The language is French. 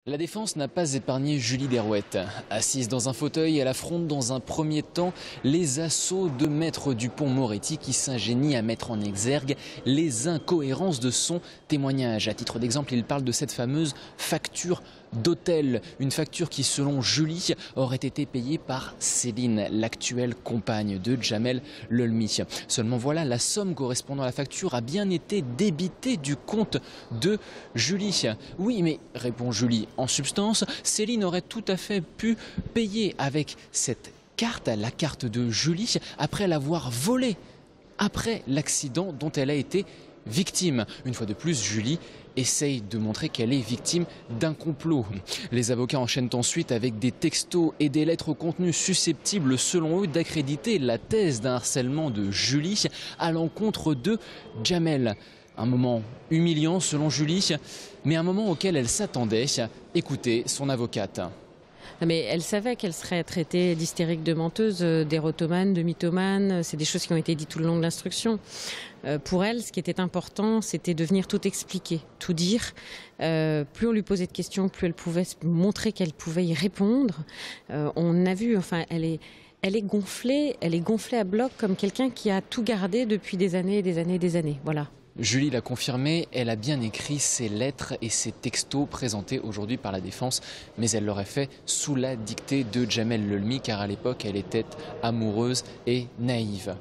La défense n'a pas épargné Julie Derouette. Assise dans un fauteuil, elle affronte dans un premier temps les assauts de Maître Dupond-Moretti qui s'ingénie à mettre en exergue les incohérences de son témoignage. À titre d'exemple, il parle de cette fameuse facture d'hôtel. Une facture qui, selon Julie, aurait été payée par Céline, l'actuelle compagne de Jamel Lelmi. Seulement voilà, la somme correspondant à la facture a bien été débitée du compte de Julie. Oui, mais, répond Julie, en substance, Céline aurait tout à fait pu payer avec cette carte, la carte de Julie, après l'avoir volée, après l'accident dont elle a été victime. Une fois de plus, Julie essaye de montrer qu'elle est victime d'un complot. Les avocats enchaînent ensuite avec des textos et des lettres au contenu susceptibles, selon eux, d'accréditer la thèse d'un harcèlement de Julie à l'encontre de Jamel. Un moment humiliant selon Julie, mais un moment auquel elle s'attendait. Écoutez son avocate. Mais elle savait qu'elle serait traitée d'hystérique, de menteuse, d'érotomane, de mythomane. C'est des choses qui ont été dites tout le long de l'instruction. Pour elle, ce qui était important, c'était de venir tout expliquer, tout dire. Plus on lui posait de questions, plus elle pouvait montrer qu'elle pouvait y répondre. On a vu, enfin, elle est gonflée à bloc comme quelqu'un qui a tout gardé depuis des années et des années et des années. Voilà. Julie l'a confirmé, elle a bien écrit ces lettres et ces textos présentés aujourd'hui par la défense, mais elle l'aurait fait sous la dictée de Jamel Lelmi, car à l'époque elle était amoureuse et naïve.